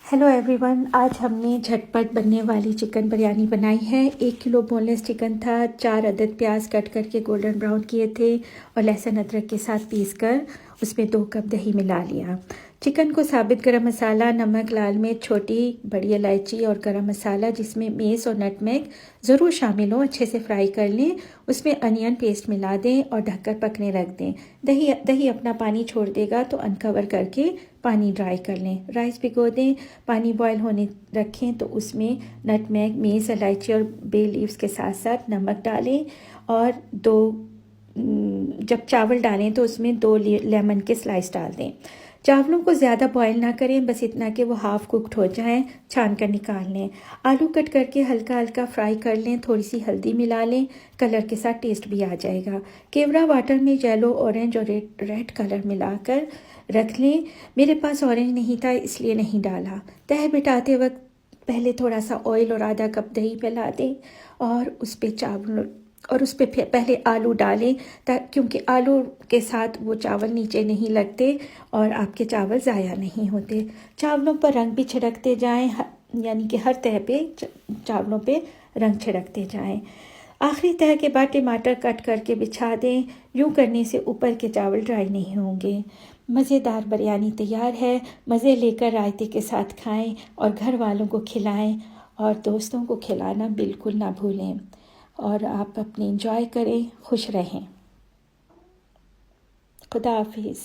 Hello everyone, आज हमने झटपट बनने वाली चिकन बिरयानी बनाई है। 1 किलो बोनलेस चिकन था, 4 अदद प्याज कट करके गोल्डन ब्राउन किए थे और लहसुन अदरक के साथ पीस कर उसमें 2 कप दही मिला लिया। चिकन को साबित गरम मसाला, नमक, लाल मिर्च, छोटी बड़ी इलायची और गरम मसाला जिसमें मेस और नटमेग ज़रूर शामिल हो अच्छे से फ्राई कर लें। उसमें अनियन पेस्ट मिला दें और ढककर पकने रख दें। दही अपना पानी छोड़ देगा तो अनकवर करके पानी ड्राई कर लें। राइस भिगो दें, पानी बॉयल होने रखें तो उसमें नटमेग, मेस, इलायची और बे लीव्स के साथ साथ नमक डालें और जब चावल डालें तो उसमें 2 लेमन के स्लाइस डाल दें। चावलों को ज़्यादा बॉयल ना करें, बस इतना कि वो हाफ़ कुक्ड हो जाएं, छान कर निकाल लें। आलू कट करके हल्का हल्का फ्राई कर लें, थोड़ी सी हल्दी मिला लें, कलर के साथ टेस्ट भी आ जाएगा। केवड़ा वाटर में येलो, ऑरेंज और रेड कलर मिलाकर रख लें। मेरे पास ऑरेंज नहीं था इसलिए नहीं डाला। तह बिठाते वक्त पहले थोड़ा सा ऑयल और आधा कप दही मिला दें और उस पर चावल और उस पर पहले आलू डालें क्योंकि आलू के साथ वो चावल नीचे नहीं लगते और आपके चावल ज़ाया नहीं होते। चावलों पर रंग भी छिड़कते जाएं, यानी कि हर तह पे चावलों पे रंग छिड़कते जाएं। आखिरी तह के बाद टमाटर कट करके बिछा दें। यूँ करने से ऊपर के चावल ड्राई नहीं होंगे। मज़ेदार बिरयानी तैयार है। मज़े लेकर रायते के साथ खाएं और घर वालों को खिलाएं और दोस्तों को खिलाना बिल्कुल ना भूलें। और आप अपने एंजॉय करें, खुश रहें। खुदा हाफिज़।